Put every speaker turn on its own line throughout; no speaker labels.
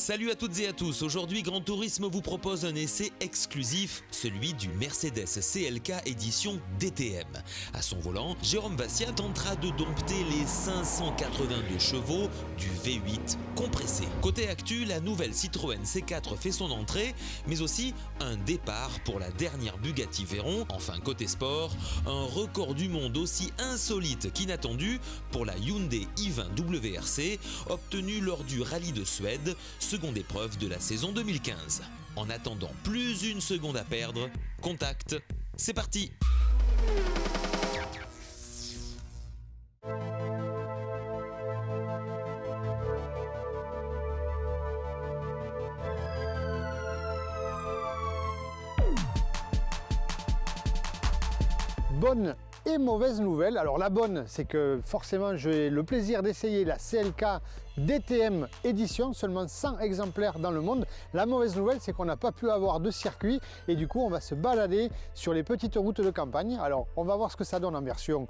Salut à toutes et à tous, aujourd'hui Grand Tourisme vous propose un essai exclusif, celui du Mercedes CLK édition DTM. À son volant, Jérôme Vassia tentera de dompter les 582 chevaux du V8 compressé. Côté actu, la nouvelle Citroën C4 fait son entrée, mais aussi un départ pour la dernière Bugatti Veyron. Enfin côté sport, un record du monde aussi insolite qu'inattendu pour la Hyundai i20 WRC, obtenu lors du Rallye de Suède, seconde épreuve de la saison 2015. En attendant plus une seconde à perdre, contact, c'est parti!
Bonne et mauvaise nouvelle. Alors la bonne, c'est que forcément j'ai le plaisir d'essayer la CLK DTM édition, seulement 100 exemplaires dans le monde. La mauvaise nouvelle, c'est qu'on n'a pas pu avoir de circuit et du coup on va se balader sur les petites routes de campagne. Alors on va voir ce que ça donne en version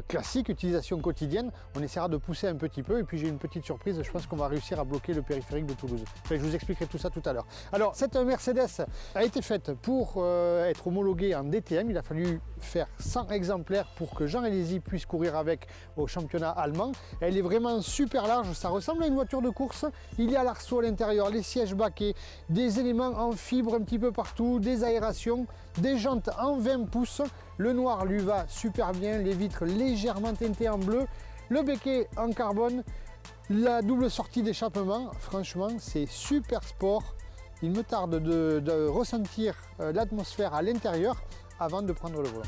classique, utilisation quotidienne. On essaiera de pousser un petit peu et puis j'ai une petite surprise, je pense qu'on va réussir à bloquer le périphérique de Toulouse. Enfin, je vous expliquerai tout ça tout à l'heure. Alors cette Mercedes a été faite pour être homologuée en DTM. Il a fallu faire 100 exemplaires pour que Jean Alesi puisse courir avec au championnat allemand. Elle est vraiment super large, ça ressemble à une voiture de course. Il y a l'arceau à l'intérieur, les sièges baquets, des éléments en fibre un petit peu partout, des aérations, des jantes en 20 pouces. Le noir lui va super bien, les vitres légèrement teintées en bleu, le becquet en carbone, la double sortie d'échappement. Franchement, c'est super sport. Il me tarde de ressentir l'atmosphère à l'intérieur avant de prendre le volant.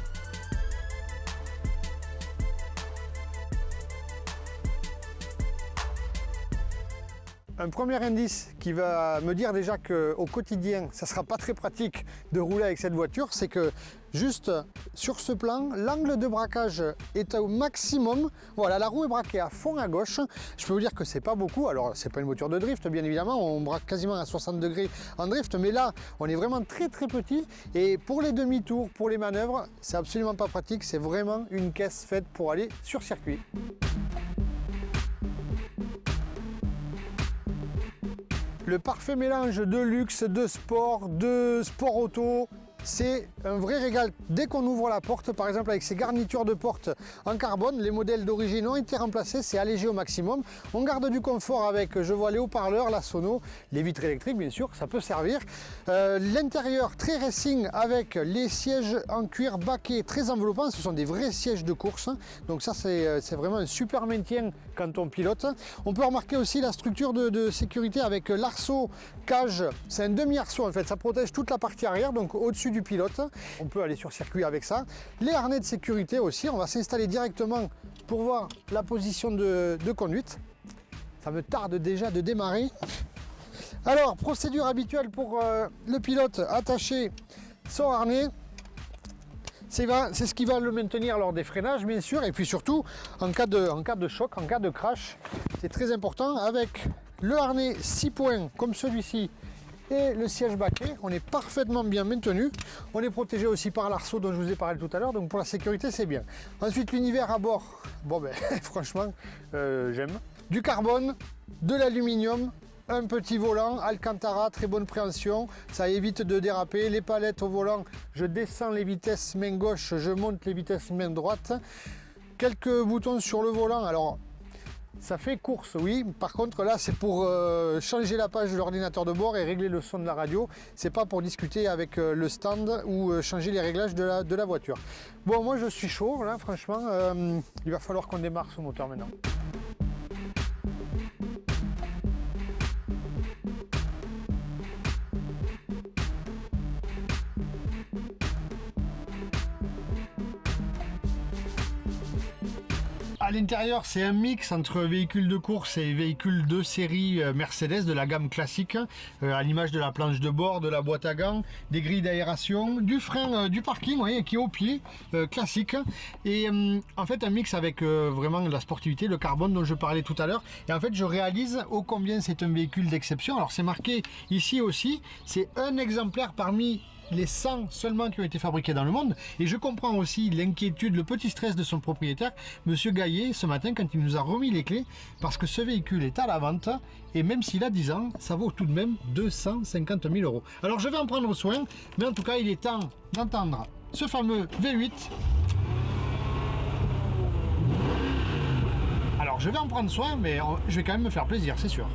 Un premier indice qui va me dire déjà qu'au quotidien, ça ne sera pas très pratique de rouler avec cette voiture, c'est que juste sur ce plan, l'angle de braquage est au maximum. Voilà, la roue est braquée à fond à gauche. Je peux vous dire que c'est pas beaucoup. Alors, c'est pas une voiture de drift, bien évidemment. On braque quasiment à 60 degrés en drift, mais là, on est vraiment très petit. Et pour les demi-tours, pour les manœuvres, c'est absolument pas pratique. C'est vraiment une caisse faite pour aller sur circuit. Le parfait mélange de luxe, de sport auto, c'est un vrai régal. Dès qu'on ouvre la porte, par exemple avec ces garnitures de porte en carbone, les modèles d'origine ont été remplacés, c'est allégé au maximum. On garde du confort avec, je vois, les haut-parleurs, la sono, les vitres électriques bien sûr, ça peut servir. L'intérieur très racing avec les sièges en cuir baquet très enveloppants, ce sont des vrais sièges de course. Donc ça c'est vraiment un super maintien quand on pilote. On peut remarquer aussi la structure de sécurité avec l'arceau cage, c'est un demi-arceau en fait, ça protège toute la partie arrière, donc au-dessus du pilote. On peut aller sur circuit avec ça. Les harnais de sécurité aussi, on va s'installer directement pour voir la position de conduite. Ça me tarde déjà de démarrer. Alors, procédure habituelle pour le pilote, attacher son harnais. C'est ce qui va le maintenir lors des freinages bien sûr, et puis surtout en cas de choc, en cas de crash, c'est très important. Avec le harnais 6 points comme celui-ci et le siège baquet, on est parfaitement bien maintenu. On est protégé aussi par l'arceau dont je vous ai parlé tout à l'heure, donc pour la sécurité c'est bien. Ensuite l'univers à bord, bon ben franchement j'aime. Du carbone, de l'aluminium, un petit volant Alcantara, très bonne préhension, ça évite de déraper. Les palettes au volant, je descends les vitesses main gauche, je monte les vitesses main droite. Quelques boutons sur le volant, alors ça fait course, oui. Par contre, là, c'est pour changer la page de l'ordinateur de bord et régler le son de la radio. C'est pas pour discuter avec le stand ou changer les réglages de la voiture. Bon, moi, je suis chaud, là, franchement. Il va falloir qu'on démarre ce moteur maintenant. À l'intérieur, c'est un mix entre véhicules de course et véhicules de série Mercedes de la gamme classique, à l'image de la planche de bord, de la boîte à gants, des grilles d'aération, du frein du parking, vous voyez, qui est au pied, classique. Et en fait, un mix avec vraiment la sportivité, le carbone dont je parlais tout à l'heure. Et en fait, je réalise ô combien c'est un véhicule d'exception. Alors, c'est marqué ici aussi, c'est un exemplaire parmi les 100 seulement qui ont été fabriqués dans le monde. Et je comprends aussi l'inquiétude, le petit stress de son propriétaire, Monsieur Gaillet, ce matin, quand il nous a remis les clés, parce que ce véhicule est à la vente, et même s'il a 10 ans, ça vaut tout de même 250 000 €. Alors je vais en prendre soin, mais en tout cas, il est temps d'entendre ce fameux V8. Alors je vais en prendre soin, mais je vais quand même me faire plaisir, c'est sûr.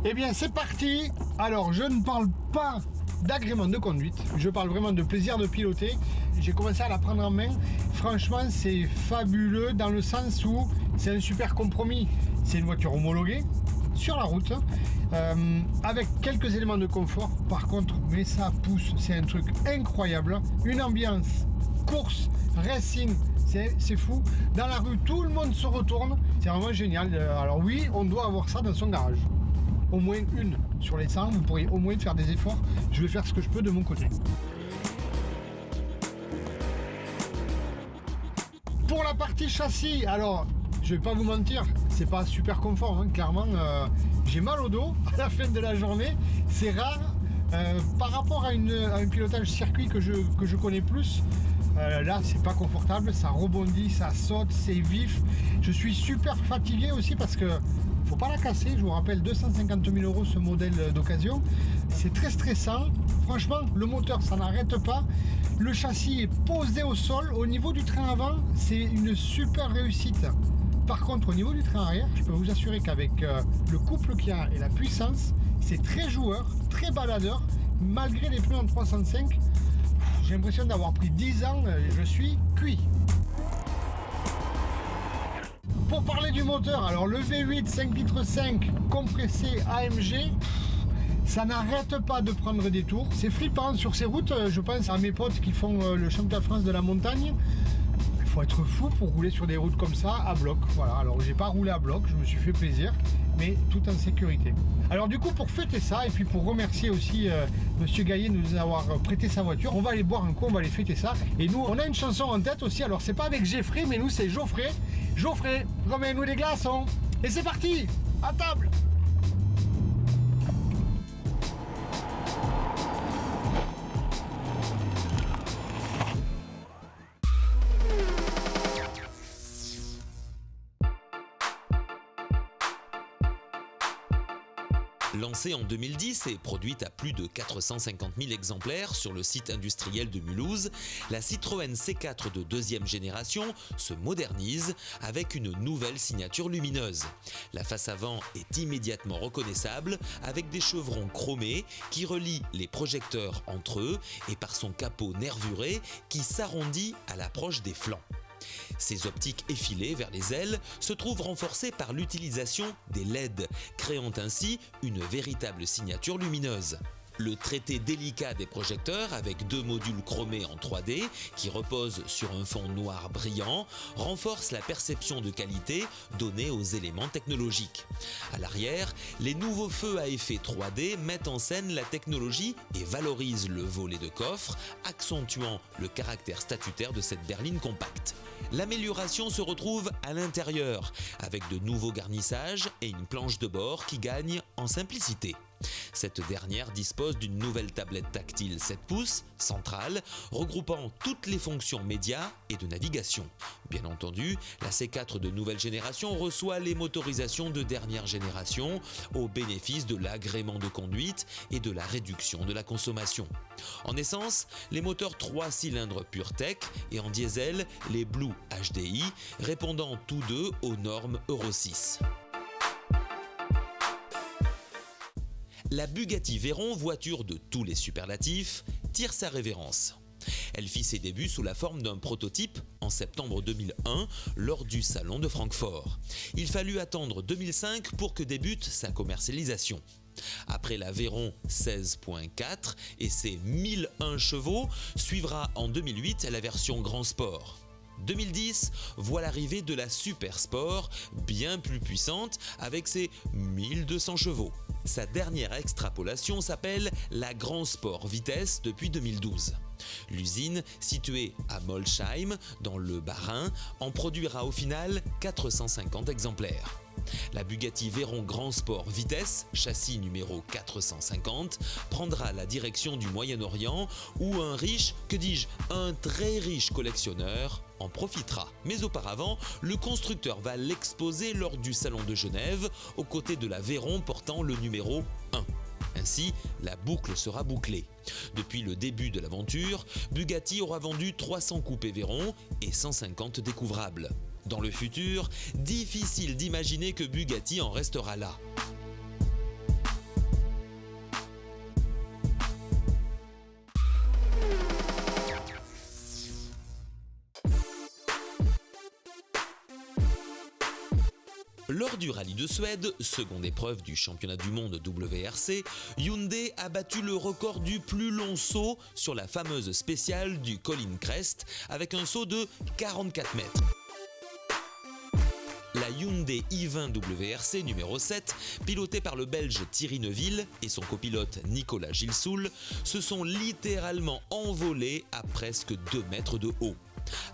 Eh bien c'est parti. Alors je ne parle pas d'agrément de conduite, je parle vraiment de plaisir de piloter. J'ai commencé à la prendre en main. Franchement c'est fabuleux dans le sens où c'est un super compromis. C'est une voiture homologuée sur la route avec quelques éléments de confort. Par contre, mais ça pousse, c'est un truc incroyable. Une ambiance course, racing, c'est fou. Dans la rue, tout le monde se retourne. C'est vraiment génial. Alors oui, on doit avoir ça dans son garage. Au moins une sur les 100, vous pourriez au moins faire des efforts. Je vais faire ce que je peux de mon côté. Pour la partie châssis, alors je vais pas vous mentir, c'est pas super confort, hein, clairement. J'ai mal au dos à la fin de la journée, c'est rare. Par rapport à un pilotage circuit que je connais plus, là c'est pas confortable, ça rebondit, ça saute, c'est vif. Je suis super fatigué aussi parce que faut pas la casser, je vous rappelle 250 000 € ce modèle d'occasion. C'est très stressant, franchement le moteur ça n'arrête pas. Le châssis est posé au sol, au niveau du train avant c'est une super réussite. Par contre au niveau du train arrière, je peux vous assurer qu'avec le couple qu'il y a et la puissance, c'est très joueur, très baladeur, malgré les pneus en 305. J'ai l'impression d'avoir pris 10 ans, je suis cuit. Pour parler du moteur, alors le V8 5 litres 5 compressé AMG, ça n'arrête pas de prendre des tours. C'est flippant sur ces routes, je pense à mes potes qui font le championnat de France de la montagne. Il faut être fou pour rouler sur des routes comme ça à bloc. Voilà, alors j'ai pas roulé à bloc, je me suis fait plaisir, mais tout en sécurité. Alors du coup pour fêter ça et puis pour remercier aussi Monsieur Gaillet de nous avoir prêté sa voiture, on va aller boire un coup, on va aller fêter ça. Et nous on a une chanson en tête aussi, alors c'est pas avec Geoffrey mais nous c'est Geoffrey. Geoffrey, remets-nous des glaçons. Et c'est parti, à table.
Lancée en 2010 et produite à plus de 450 000 exemplaires sur le site industriel de Mulhouse, la Citroën C4 de deuxième génération se modernise avec une nouvelle signature lumineuse. La face avant est immédiatement reconnaissable avec des chevrons chromés qui relient les projecteurs entre eux et par son capot nervuré qui s'arrondit à l'approche des flancs. Ces optiques effilées vers les ailes se trouvent renforcées par l'utilisation des LED, créant ainsi une véritable signature lumineuse. Le traité délicat des projecteurs avec deux modules chromés en 3D qui reposent sur un fond noir brillant renforce la perception de qualité donnée aux éléments technologiques. À l'arrière, les nouveaux feux à effet 3D mettent en scène la technologie et valorisent le volet de coffre, accentuant le caractère statutaire de cette berline compacte. L'amélioration se retrouve à l'intérieur, avec de nouveaux garnissages et une planche de bord qui gagne en simplicité. Cette dernière dispose d'une nouvelle tablette tactile 7 pouces, centrale, regroupant toutes les fonctions médias et de navigation. Bien entendu, la C4 de nouvelle génération reçoit les motorisations de dernière génération au bénéfice de l'agrément de conduite et de la réduction de la consommation. En essence, les moteurs 3 cylindres PureTech et en diesel, les Blue HDI, répondant tous deux aux normes Euro 6. La Bugatti Veyron, voiture de tous les superlatifs, tire sa révérence. Elle fit ses débuts sous la forme d'un prototype en septembre 2001 lors du salon de Francfort. Il fallut attendre 2005 pour que débute sa commercialisation. Après la Veyron 16.4 et ses 1001 chevaux, suivra en 2008 la version Grand Sport. 2010 voit l'arrivée de la Super Sport, bien plus puissante, avec ses 1200 chevaux. Sa dernière extrapolation s'appelle la Grand Sport Vitesse depuis 2012. L'usine, située à Molsheim, dans le Bas-Rhin, en produira au final 450 exemplaires. La Bugatti Veyron Grand Sport Vitesse, châssis numéro 450, prendra la direction du Moyen-Orient où un riche, un très riche collectionneur en profitera. Mais auparavant, le constructeur va l'exposer lors du Salon de Genève aux côtés de la Veyron portant le numéro 1. Ainsi, la boucle sera bouclée. Depuis le début de l'aventure, Bugatti aura vendu 300 coupés Veyron et 150 découvrables. Dans le futur, difficile d'imaginer que Bugatti en restera là. Lors du rallye de Suède, seconde épreuve du championnat du monde WRC, Hyundai a battu le record du plus long saut sur la fameuse spéciale du Colin Crest avec un saut de 44 mètres. La Hyundai i20 WRC numéro 7, pilotée par le Belge Thierry Neuville et son copilote Nicolas Gilsoul, se sont littéralement envolés à presque 2 mètres de haut,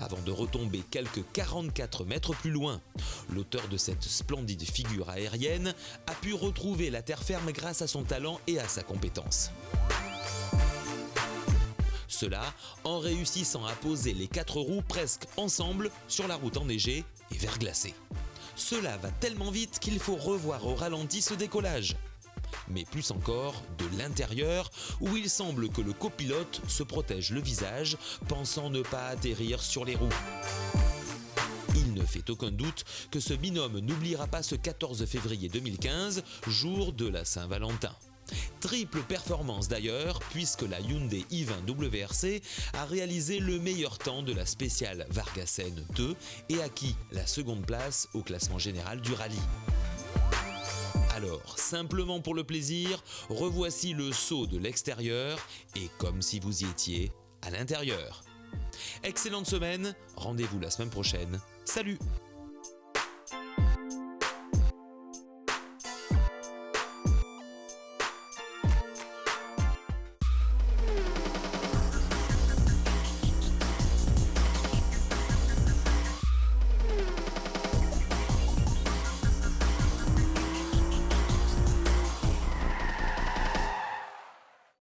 avant de retomber quelques 44 mètres plus loin. L'auteur de cette splendide figure aérienne a pu retrouver la terre ferme grâce à son talent et à sa compétence. Cela en réussissant à poser les 4 roues presque ensemble sur la route enneigée et verglacée. Cela va tellement vite qu'il faut revoir au ralenti ce décollage. Mais plus encore de l'intérieur où il semble que le copilote se protège le visage, pensant ne pas atterrir sur les roues. Il ne fait aucun doute que ce binôme n'oubliera pas ce 14 février 2015, jour de la Saint-Valentin. Triple performance d'ailleurs, puisque la Hyundai i20 WRC a réalisé le meilleur temps de la spéciale Vargassen 2 et acquis la seconde place au classement général du rallye. Alors, simplement pour le plaisir, revoici le saut de l'extérieur et comme si vous y étiez à l'intérieur. Excellente semaine, rendez-vous la semaine prochaine. Salut!